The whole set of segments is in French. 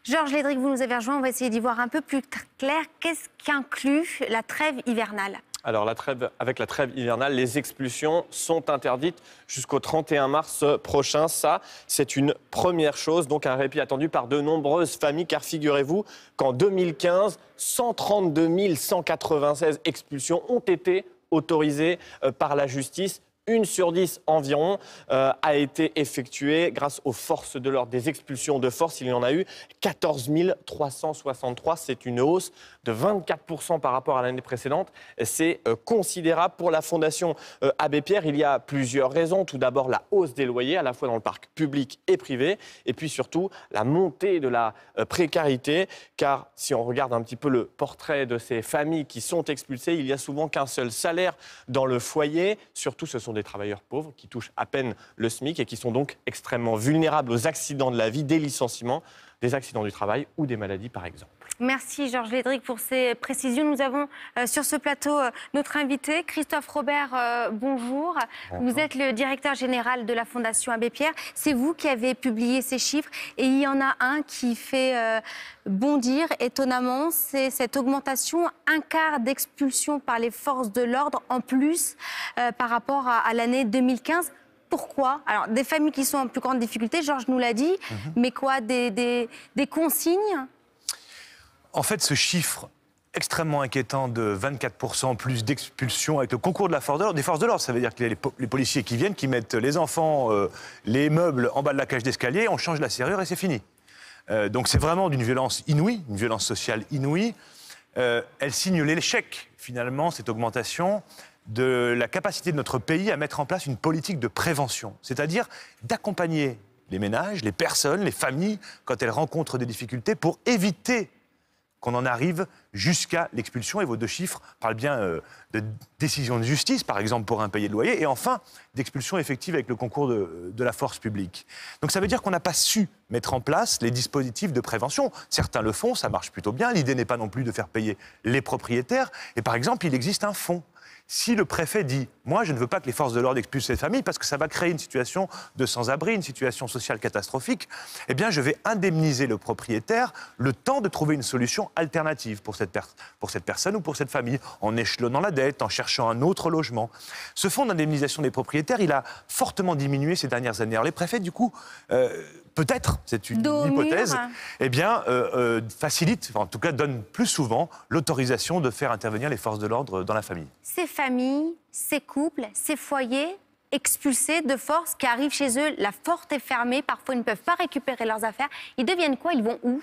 Georges Lédric, vous nous avez rejoint, on va essayer d'y voir un peu plus clair. Qu'est-ce qu'inclut la trêve hivernale ? Alors, avec la trêve hivernale, les expulsions sont interdites jusqu'au 31 mars prochain. Ça, c'est une première chose. Donc, un répit attendu par de nombreuses familles. Car figurez-vous qu'en 2015, 132 196 expulsions ont été autorisées par la justice. 1 sur 10 environ a été effectuée grâce aux forces de l'ordre. Des expulsions de force, il y en a eu 14 363. C'est une hausse de 24% par rapport à l'année précédente. C'est considérable. Pour la Fondation Abbé Pierre, il y a plusieurs raisons. Tout d'abord, la hausse des loyers, à la fois dans le parc public et privé. Et puis surtout, la montée de la précarité. Car si on regarde un petit peu le portrait de ces familles qui sont expulsées, il n'y a souvent qu'un seul salaire dans le foyer. Surtout, ce sont des travailleurs pauvres qui touchent à peine le SMIC et qui sont donc extrêmement vulnérables aux accidents de la vie, des licenciements, des accidents du travail ou des maladies par exemple. Merci Georges Lédric pour ces précisions. Nous avons sur ce plateau notre invité, Christophe Robert, bonjour. Vous êtes le directeur général de la Fondation Abbé Pierre. C'est vous qui avez publié ces chiffres et il y en a un qui fait bondir étonnamment, c'est cette augmentation, 1/4 d'expulsion par les forces de l'ordre en plus par rapport à l'année 2015. Pourquoi ? Alors, des familles qui sont en plus grande difficulté, Georges nous l'a dit, mais quoi, des consignes ? En fait, ce chiffre extrêmement inquiétant de 24% plus d'expulsions avec le concours de la force de l'ordre, des forces de l'ordre, ça veut dire qu'il y a les policiers qui viennent, qui mettent les enfants, les meubles en bas de la cage d'escalier, on change la serrure et c'est fini. Donc c'est vraiment d'une violence inouïe, une violence sociale inouïe. Elle signe l'échec, finalement, cette augmentation, de la capacité de notre pays à mettre en place une politique de prévention, c'est-à-dire d'accompagner les ménages, les personnes, les familles, quand elles rencontrent des difficultés, pour éviter qu'on en arrive jusqu'à l'expulsion. Et vos deux chiffres parlent bien de décision de justice, par exemple pour impayé de loyer, et enfin d'expulsion effective avec le concours de la force publique. Donc ça veut dire qu'on n'a pas su mettre en place les dispositifs de prévention. Certains le font, ça marche plutôt bien. L'idée n'est pas non plus de faire payer les propriétaires. Et par exemple, il existe un fonds. Si le préfet dit « moi, je ne veux pas que les forces de l'ordre expulsent cette famille parce que ça va créer une situation de sans-abri, une situation sociale catastrophique », eh bien, je vais indemniser le propriétaire le temps de trouver une solution alternative pour cette personne ou pour cette famille, en échelonnant la dette, en cherchant un autre logement. Ce fonds d'indemnisation des propriétaires, il a fortement diminué ces dernières années. Alors les préfets, du coup, peut-être, c'est une hypothèse, eh bien, facilitent, enfin, en tout cas donnent plus souvent l'autorisation de faire intervenir les forces de l'ordre dans la famille. Ces familles, ces couples, ces foyers expulsés de force qui arrivent chez eux, la porte est fermée, parfois ils ne peuvent pas récupérer leurs affaires. Ils deviennent quoi ? Ils vont où ?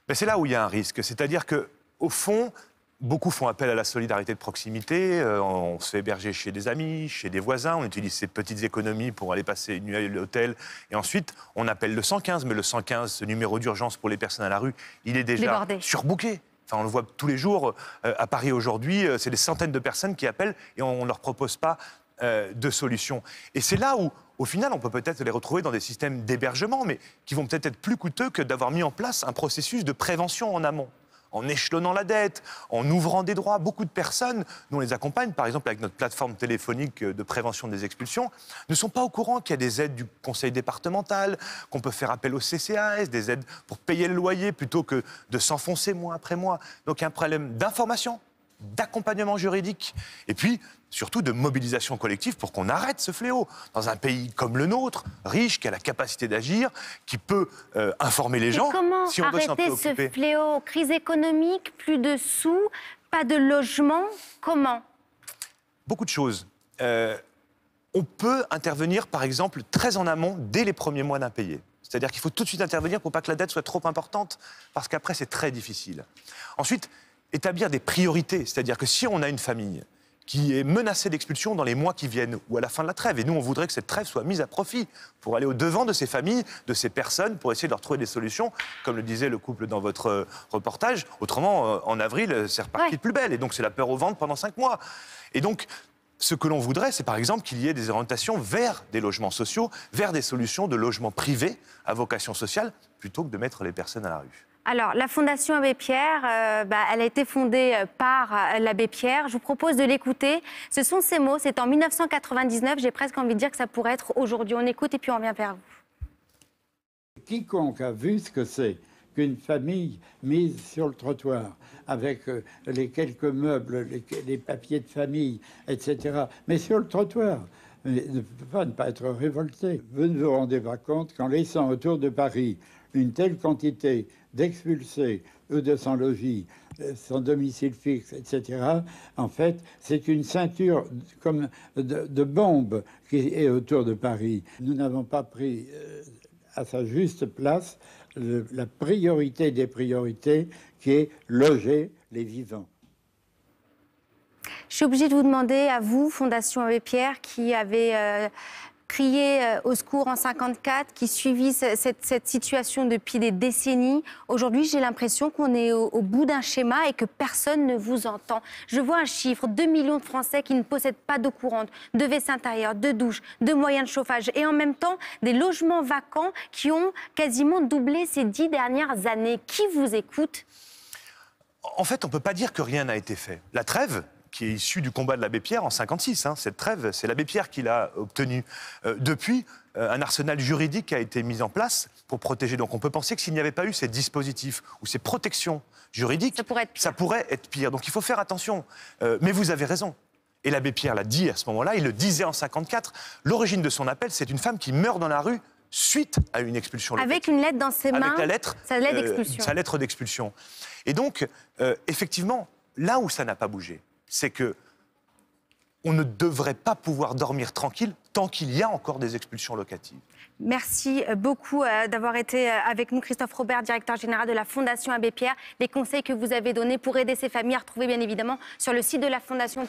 Ben c'est là où il y a un risque. C'est-à-dire qu'au fond, beaucoup font appel à la solidarité de proximité. On se fait héberger chez des amis, chez des voisins. On utilise ces petites économies pour aller passer une nuit à l'hôtel. Et ensuite, on appelle le 115. Mais le 115, ce numéro d'urgence pour les personnes à la rue, il est déjà surbooké. Enfin, on le voit tous les jours. À Paris aujourd'hui, c'est des centaines de personnes qui appellent et on ne leur propose pas de solution. Et c'est là où, au final, on peut peut-être les retrouver dans des systèmes d'hébergement, mais qui vont peut-être être plus coûteux que d'avoir mis en place un processus de prévention en amont. En échelonnant la dette, en ouvrant des droits. Beaucoup de personnes, nous on les accompagne, par exemple avec notre plateforme téléphonique de prévention des expulsions, ne sont pas au courant qu'il y a des aides du conseil départemental, qu'on peut faire appel au CCAS, des aides pour payer le loyer plutôt que de s'enfoncer mois après mois. Donc il y a un problème d'information, d'accompagnement juridique, et puis surtout de mobilisation collective pour qu'on arrête ce fléau. Dans un pays comme le nôtre, riche, qui a la capacité d'agir, qui peut informer les gens. Comment si on veut s'en arrêter préoccuper. ce fléau ? Crise économique, plus de sous, pas de logement, comment ? Beaucoup de choses. On peut intervenir, par exemple, très en amont, dès les premiers mois d'impayés. C'est-à-dire qu'il faut tout de suite intervenir pour pas que la dette soit trop importante, parce qu'après, c'est très difficile. Ensuite, établir des priorités. C'est-à-dire que si on a une famille qui est menacée d'expulsion dans les mois qui viennent ou à la fin de la trêve, et nous, on voudrait que cette trêve soit mise à profit pour aller au-devant de ces familles, de ces personnes, pour essayer de leur trouver des solutions, comme le disait le couple dans votre reportage. Autrement, en avril, c'est reparti de plus belle, et donc c'est la peur au ventre pendant 5 mois. Et donc, ce que l'on voudrait, c'est par exemple qu'il y ait des orientations vers des logements sociaux, vers des solutions de logements privés à vocation sociale, plutôt que de mettre les personnes à la rue. Alors, la Fondation Abbé Pierre, elle a été fondée par l'Abbé Pierre. Je vous propose de l'écouter. Ce sont ces mots, c'est en 1999. J'ai presque envie de dire que ça pourrait être aujourd'hui. On écoute et puis on revient vers vous. Quiconque a vu ce que c'est qu'une famille mise sur le trottoir, avec les quelques meubles, les papiers de famille, etc. Mais sur le trottoir, mais ne peut pas être révolté. Vous ne vous rendez pas compte qu'en laissant autour de Paris une telle quantité d'expulsés ou de sans-logis, sans domicile fixe, etc., en fait, c'est une ceinture comme de bombes qui est autour de Paris. Nous n'avons pas pris à sa juste place la priorité des priorités, qui est loger les vivants. Je suis obligée de vous demander, à vous, Fondation Abbé Pierre, qui avez crié au secours en 54, qui suivit cette situation depuis des décennies. Aujourd'hui, j'ai l'impression qu'on est au bout d'un schéma et que personne ne vous entend. Je vois un chiffre, 2 millions de Français qui ne possèdent pas d'eau courante, de WC intérieur, de douche, de moyens de chauffage. Et en même temps, des logements vacants qui ont quasiment doublé ces 10 dernières années. Qui vous écoute? En fait, on ne peut pas dire que rien n'a été fait. La trêve, qui est issue du combat de l'abbé Pierre en 56. Cette trêve, c'est l'abbé Pierre qui l'a obtenue. Depuis, un arsenal juridique a été mis en place pour protéger. Donc on peut penser que s'il n'y avait pas eu ces dispositifs ou ces protections juridiques, ça pourrait être pire. Donc il faut faire attention. Mais vous avez raison. Et l'abbé Pierre l'a dit à ce moment-là, il le disait en 54. L'origine de son appel, c'est une femme qui meurt dans la rue suite à une expulsion locative. Avec une lettre dans ses mains, sa lettre d'expulsion. Sa lettre d'expulsion. Et donc, effectivement, là où ça n'a pas bougé, c'est que on ne devrait pas pouvoir dormir tranquille tant qu'il y a encore des expulsions locatives. Merci beaucoup d'avoir été avec nous, Christophe Robert, directeur général de la Fondation Abbé Pierre. Les conseils que vous avez donnés pour aider ces familles à retrouver, bien évidemment, sur le site de la Fondation.